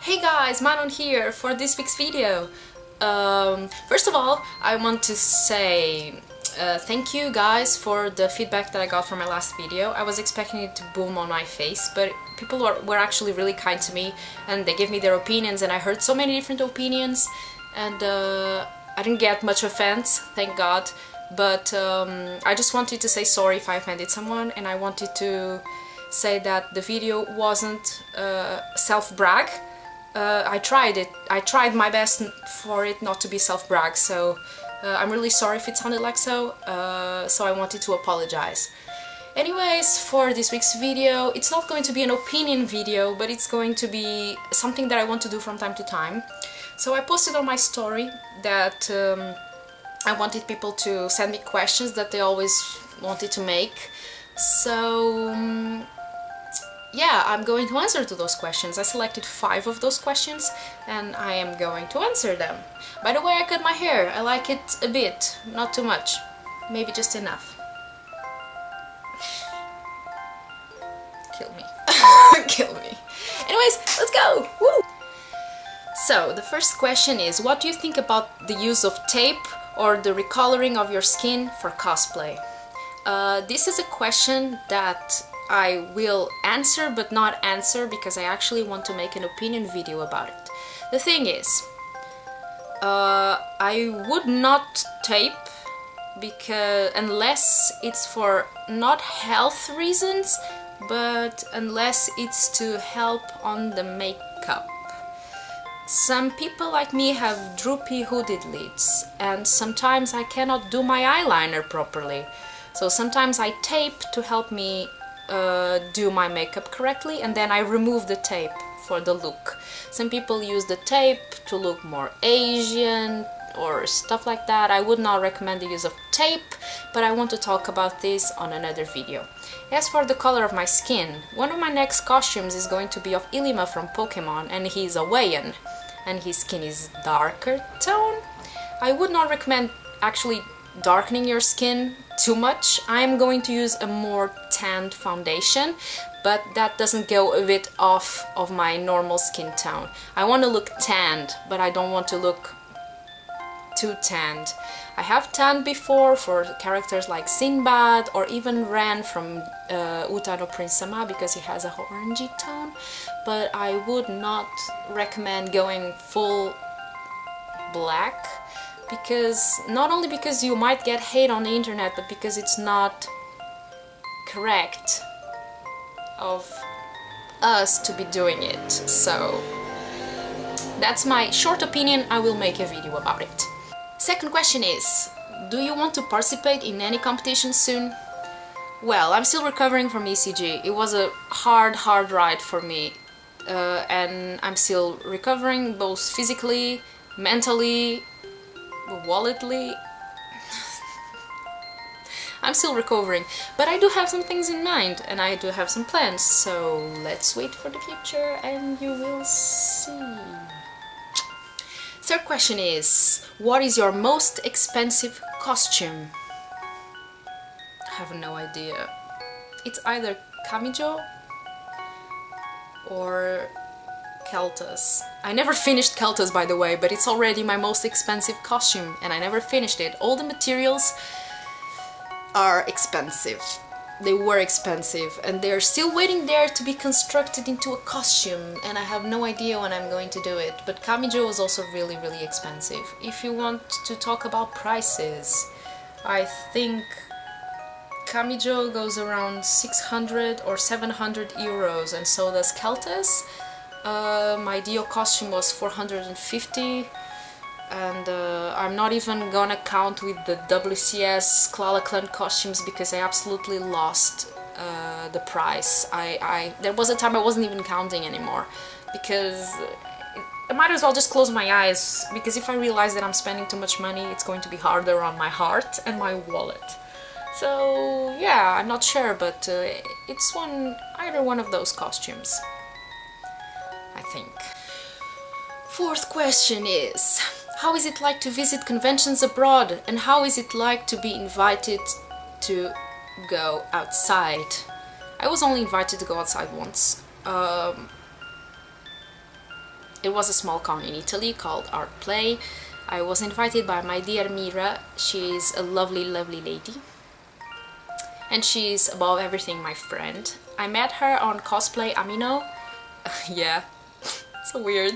Hey guys, Manon here for this week's video. First of all, I want to say thank you guys for the feedback that I got from my last video. I was expecting it to boom on my face, but people were actually really kind to me and they gave me their opinions, and I heard so many different opinions, and I didn't get much offense, thank God. But I just wanted to say sorry if I offended someone, and I wanted to say that the video wasn't self-brag. I tried it. I tried my best for it not to be self-brag, so I'm really sorry if it sounded like so. So I wanted to apologize. Anyways, for this week's video, it's not going to be an opinion video, but it's going to be something that I want to do from time to time. So I posted on my story that I wanted people to send me questions that they always wanted to make. So yeah, I'm going to answer to those questions. I selected 5 of those questions and I am going to answer them. By the way, I cut my hair. I like it a bit, not too much, maybe just enough. Kill me. Kill me. Anyways, let's go! Woo! So, the first question is, what do you think about the use of tape or the recoloring of your skin for cosplay? This is a question that I will answer but not answer because I actually want to make an opinion video about it. The thing is, I would not tape because unless it's for not health reasons, but unless it's to help on the makeup. Some people like me have droopy hooded lids, and sometimes I cannot do my eyeliner properly. So sometimes I tape to help me do my makeup correctly, and then I remove the tape for the look. Some people use the tape to look more Asian or stuff like that. I would not recommend the use of tape, but I want to talk about this on another video. As for the color of my skin, one of my next costumes is going to be of Ilima from Pokemon, and he's a Hawaiian, and his skin is darker tone. I would not recommend actually darkening your skin too much. I'm going to use a more tanned foundation, but that doesn't go a bit off of my normal skin tone. I want to look tanned, but I don't want to look too tanned. I have tanned before for characters like Sinbad or even Ren from Uta no Prince Sama because he has a orangey tone, but I would not recommend going full black, because not only because you might get hate on the internet, but because it's not correct of us to be doing it. So that's my short opinion. I will make a video about it. Second question is, do you want to participate in any competition soon? Well, I'm still recovering from ECG. It was a hard ride for me, and I'm still recovering both physically, mentally, walletly. I'm still recovering, but I do have some things in mind and I do have some plans, so let's wait for the future and you will see. Third question is, what is your most expensive costume? I have no idea. It's either Kamijo or Keltas. I never finished Keltas, by the way, but it's already my most expensive costume and I never finished it. All the materials are expensive. They were expensive and they're still waiting there to be constructed into a costume, and I have no idea when I'm going to do it. But Kamijo was also really expensive. If you want to talk about prices, I think Kamijo goes around 600 or 700 euros, and so does Keltas. My Dio costume was 450, and I'm not even gonna count with the WCS Klalaklan costumes because I absolutely lost the price. There was a time I wasn't even counting anymore because I might as well just close my eyes, because if I realize that I'm spending too much money, it's going to be harder on my heart and my wallet. So yeah, I'm not sure, but it's either one of those costumes, I think. Fourth question is, how is it like to visit conventions abroad, and how is it like to be invited to go outside? I was only invited to go outside once. It was a small con in Italy called Art Play. I was invited by my dear Mira. She's a lovely, lovely lady. And she's above everything my friend. I met her on Cosplay Amino. Yeah, so weird.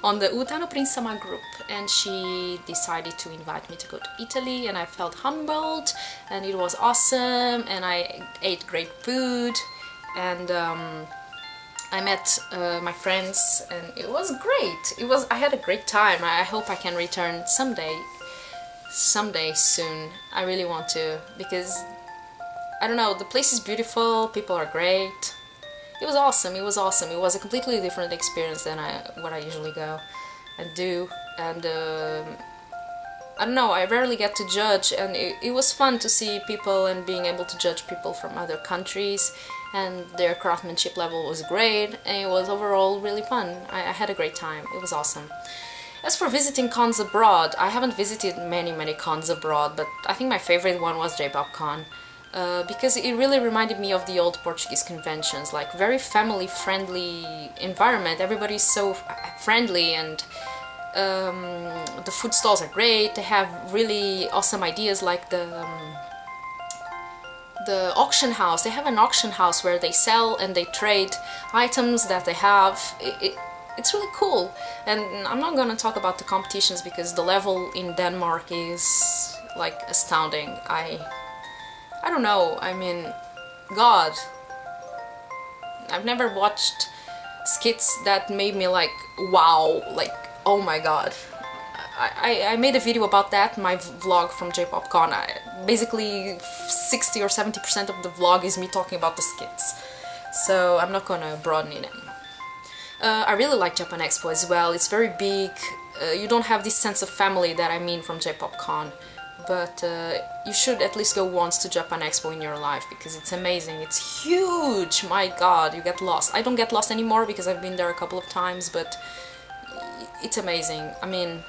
On the Utano Prinsama group, and she decided to invite me to go to Italy, and I felt humbled, and it was awesome, and I ate great food, and I met my friends, and it was great. I had a great time. I hope I can return someday soon. I really want to, because I don't know, the place is beautiful, people are great. It was awesome. It was a completely different experience than what I usually go and do, and I don't know, I rarely get to judge, and it was fun to see people and being able to judge people from other countries, and their craftsmanship level was great, and it was overall really fun. I had a great time. It was awesome. As for visiting cons abroad, I haven't visited many cons abroad, but I think my favorite one was J-Pop Con. Because it really reminded me of the old Portuguese conventions, like very family-friendly environment. Everybody's so friendly, and the food stalls are great. They have really awesome ideas, like the auction house. They have an auction house where they sell and they trade items that they have. It's really cool. And I'm not gonna talk about the competitions because the level in Denmark is like astounding. I don't know, I mean, God, I've never watched skits that made me like, wow, like, oh my God. I made a video about that, my vlog from J-Pop Con. Basically 60 or 70% of the vlog is me talking about the skits, so I'm not gonna broaden it anymore. I really like Japan Expo as well. It's very big. You don't have this sense of family that I mean from J-Pop Con. But you should at least go once to Japan Expo in your life, because it's amazing. It's huge, my God, you get lost. I don't get lost anymore because I've been there a couple of times, but it's amazing. I mean,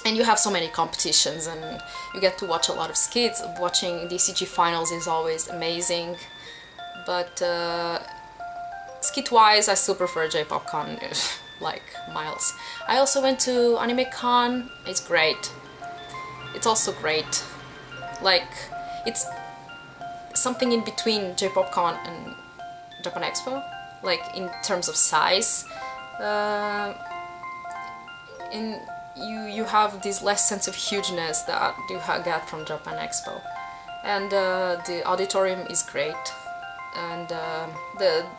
and you have so many competitions, and you get to watch a lot of skits. Watching the CG finals is always amazing, but skit-wise, I still prefer J-Pop Con, like miles. I also went to Anime Con. It's great. It's also great. Like, it's something in between J-Pop Con and Japan Expo, like in terms of size. You have this less sense of hugeness that you get from Japan Expo, and the auditorium is great. And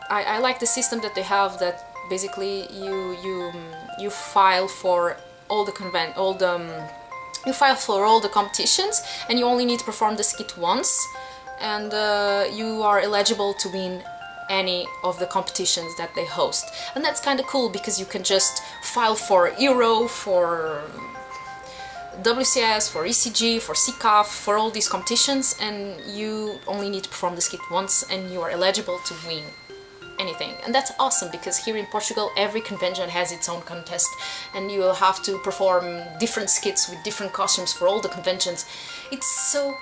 I like the system that they have, that basically you file for all the you file for all the competitions, and you only need to perform the skit once, and you are eligible to win any of the competitions that they host. And that's kind of cool, because you can just file for Euro, for WCS, for ECG, for CCAF, for all these competitions, and you only need to perform the skit once, and you are eligible to win anything. And that's awesome, because here in Portugal every convention has its own contest, and you have to perform different skits with different costumes for all the conventions. It's so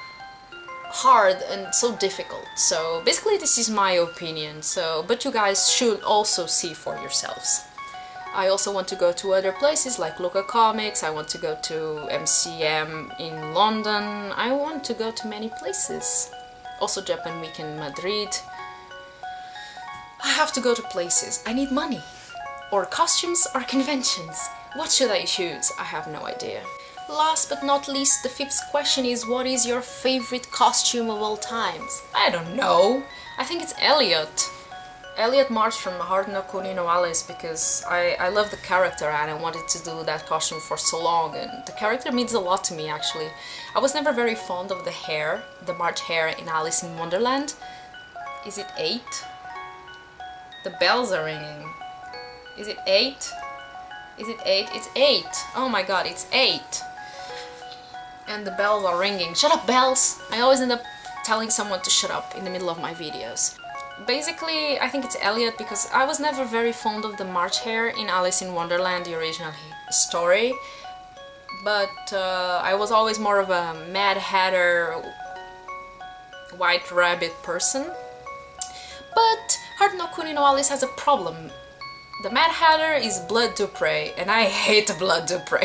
hard and so difficult. So basically this is my opinion, but you guys should also see for yourselves. I also want to go to other places like Local Comics. I want to go to MCM in London. I want to go to many places. Also Japan Week in Madrid. I have to go to places. I need money. Or costumes or conventions. What should I choose? I have no idea. Last but not least, the fifth question is, what is your favorite costume of all times? I don't know. I think it's Elliot. Elliot March from Heart no Kuni no Alice, because I love the character and I wanted to do that costume for so long, and the character means a lot to me actually. I was never very fond of the hair, the March hair in Alice in Wonderland. Is it 8? The bells are ringing. Is it 8? Is it 8? It's 8! Oh my god, it's 8! And the bells are ringing. Shut up, bells! I always end up telling someone to shut up in the middle of my videos. Basically, I think it's Elliot, because I was never very fond of the March hare in Alice in Wonderland, the original story. But I was always more of a Mad Hatter, White Rabbit person. But Heart no Kuni no Alice has a problem. The Mad Hatter is Blood Dupre, and I hate Blood Dupre.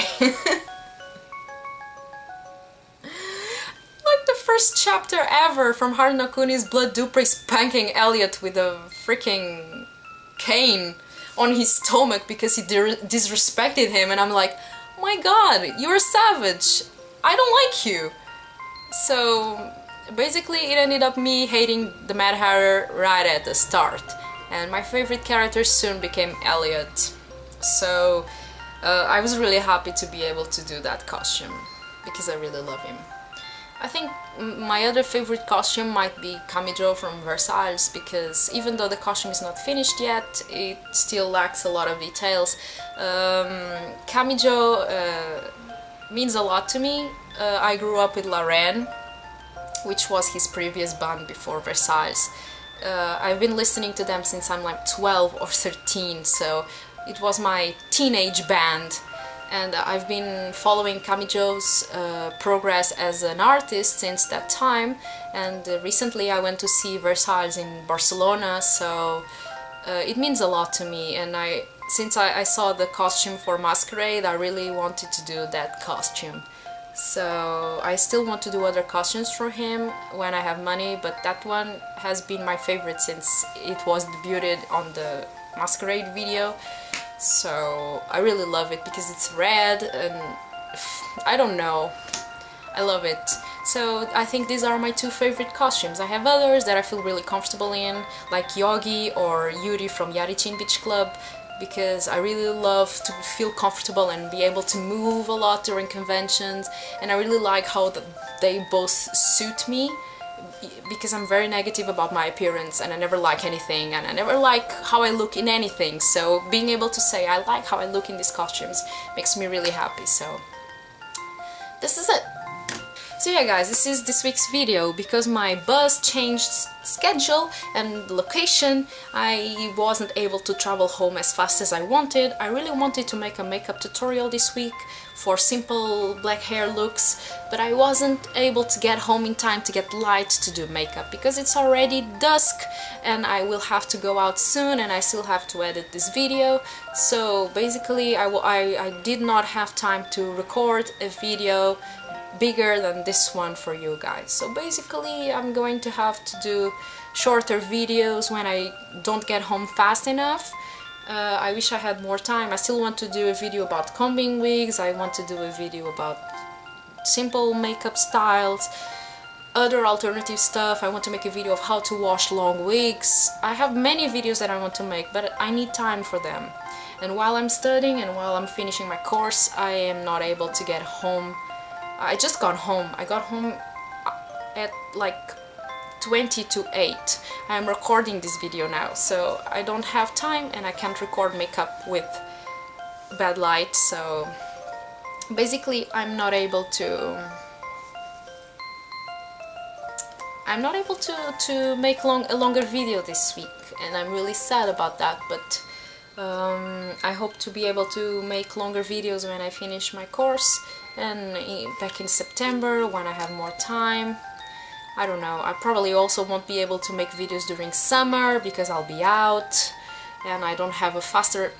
Like the first chapter ever from Hard No Kuni is Blood Dupre spanking Elliot with a freaking cane on his stomach because he disrespected him, and I'm like, my god, you're a savage, I don't like you. So basically it ended up me hating the Mad Hatter right at the start, and my favorite character soon became Elliot. So I was really happy to be able to do that costume because I really love him. I think my other favorite costume might be Kamijo from Versailles, because even though the costume is not finished yet, it still lacks a lot of details. Kamijo means a lot to me. I grew up with Laren, which was his previous band before Versailles. I've been listening to them since I'm like 12 or 13, so it was my teenage band. And I've been following Kamijo's progress as an artist since that time, and recently I went to see Versailles in Barcelona, so it means a lot to me. And since I saw the costume for Masquerade, I really wanted to do that costume. So I still want to do other costumes for him when I have money, but that one has been my favorite since it was debuted on the Masquerade video. So I really love it because it's red and I don't know, I love it. So I think these are my two favorite costumes. I have others that I feel really comfortable in, like Yogi or Yuri from Yarichin Beach Club, because I really love to feel comfortable and be able to move a lot during conventions, and I really like how they both suit me, because I'm very negative about my appearance and I never like anything and I never like how I look in anything, so being able to say I like how I look in these costumes makes me really happy. So this is it. So yeah guys, this is this week's video. Because my bus changed schedule and location, I wasn't able to travel home as fast as I wanted. I really wanted to make a makeup tutorial this week for simple black hair looks, but I wasn't able to get home in time to get light to do makeup because it's already dusk and I will have to go out soon and I still have to edit this video. So basically I did not have time to record a video bigger than this one for you guys. So basically I'm going to have to do shorter videos when I don't get home fast enough. I wish I had more time. I still want to do a video about combing wigs, I want to do a video about simple makeup styles, other alternative stuff. I want to make a video of how to wash long wigs. I have many videos that I want to make, but I need time for them. And while I'm studying and while I'm finishing my course, I am not able to get home. I just got home. I got home at like 20 to 8. I'm recording this video now, so I don't have time and I can't record makeup with bad light, so basically I'm not able to make a longer video this week, and I'm really sad about that, but I hope to be able to make longer videos when I finish my course and back in September when I have more time. I don't know, I probably also won't be able to make videos during summer because I'll be out and I don't have a faster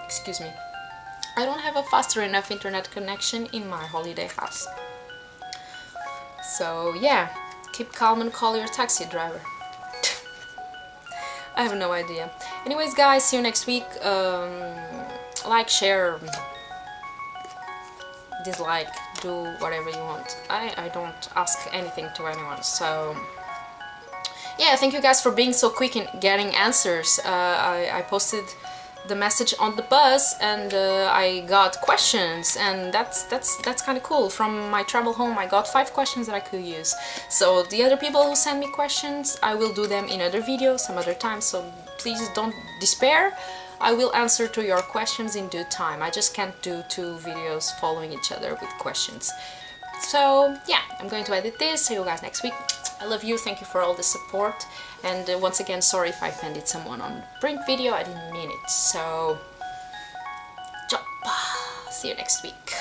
excuse me, I don't have a faster enough internet connection in my holiday house. So yeah, keep calm and call your taxi driver. I have no idea. Anyways guys, see you next week. Like, share, dislike, do whatever you want. I don't ask anything to anyone, so yeah, thank you guys for being so quick in getting answers. I posted the message on the bus and I got questions, and that's kind of cool. From my travel home I got 5 questions that I could use. So the other people who send me questions, I will do them in other videos some other time, so please don't despair. I will answer to your questions in due time. I just can't do 2 videos following each other with questions. So yeah, I'm going to edit this. See you guys next week. I love you, thank you for all the support, and once again, sorry if I offended someone on the print video, I didn't mean it. So, see you next week.